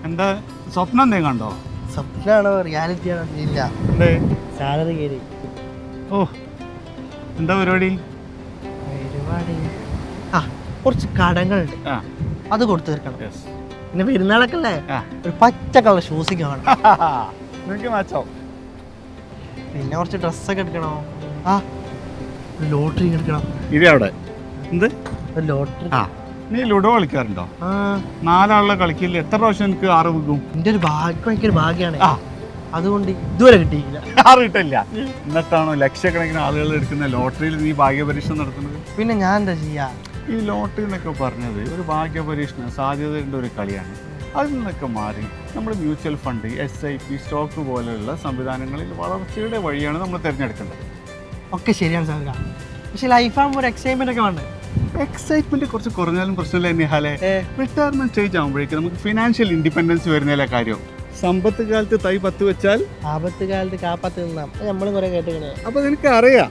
എന്താ സ്വപ്നം എന്തെങ്കിലും കണ്ടോ? സ്വപ്നമാണോ റിയാലിറ്റി ആണോ? ഇല്ല, എന്തേ? സാലറി കയറി. ഓ, എന്താ പരിപാടി? ആ, കുറച്ച് കടങ്ങളുണ്ട്, ആ, അത് കൊടുത്തു തീർക്കണം. യെസ്. പിന്നെ പെരുന്നാളൊക്കെ അല്ലേ, ആ. ഒരു പച്ച കളർ ഷൂസിങ് വേണം. നിനക്ക് മാച്ചോ? പിന്നെ കുറച്ച് ഡ്രസ്സൊക്കെ എടുക്കണോ? ആ, ഒരു ലോട്ടറി എടുക്കണം. ഇത് അവിടെ എന്ത്? ഒരു ലോട്ടറി. ആ, നീ ലുഡോ കളിക്കാറുണ്ടോ? ആ, 4 ആളുടെ കളിക്കില്ല. എത്ര പ്രാവശ്യം എനിക്ക് 6 വിൽക്കും? എൻ്റെ ഒരു ഭാഗ്യം, ഭയങ്കര ഭാഗ്യമാണ്. ആ, അതുകൊണ്ട് ഇതുവരെ കിട്ടിയില്ല. 6 കിട്ടില്ല. എന്നിട്ടാണോ ലക്ഷക്കണക്കിന് ആളുകൾ എടുക്കുന്ന ലോട്ടറിയിൽ നീ ഭാഗ്യപരീക്ഷണം നടത്തുന്നത്? പിന്നെ ഞാൻ എന്താ ചെയ്യാ? ഈ ലോട്ടറി എന്നൊക്കെ പറഞ്ഞത് ഒരു ഭാഗ്യപരീക്ഷണ സാധ്യതയുടെ ഒരു കളിയാണ്. അതിൽ നിന്നൊക്കെ മാറി നമ്മൾ മ്യൂച്വൽ ഫണ്ട്, SIP, സ്റ്റോക്ക് പോലെയുള്ള സംവിധാനങ്ങളിൽ വളർച്ചയുടെ വഴിയാണ് നമ്മൾ തിരഞ്ഞെടുക്കേണ്ടത്. ഒക്കെ ശരിയാണ് സാർ, പക്ഷെ ലൈഫാകുമ്പോൾ ഒരു എക്സൈറ്റ്മെന്റ് ഒക്കെ വേണ്ടേ? എക്സൈറ്റ്മെന്റ് കുറച്ച് കുറഞ്ഞാലും പ്രശ്നമില്ല. നിഹാലെ, റിട്ടയർമെന്റ് സ്റ്റേജ് ആകുമ്പോഴേക്കും നമുക്ക് ഫിനാൻഷ്യൽ ഇൻഡിപെൻഡൻസ് വരുന്നതിലെ കാര്യം. സമ്പത്ത് കാലത്ത് തൈ 10 വെച്ചാൽ ആപത്ത് കാലത്ത് കാപ്പാത്ത് നിന്നാ നമ്മളും കുറെ കേട്ടിങ്ങനെ. അപ്പൊ നിനക്ക് അറിയാം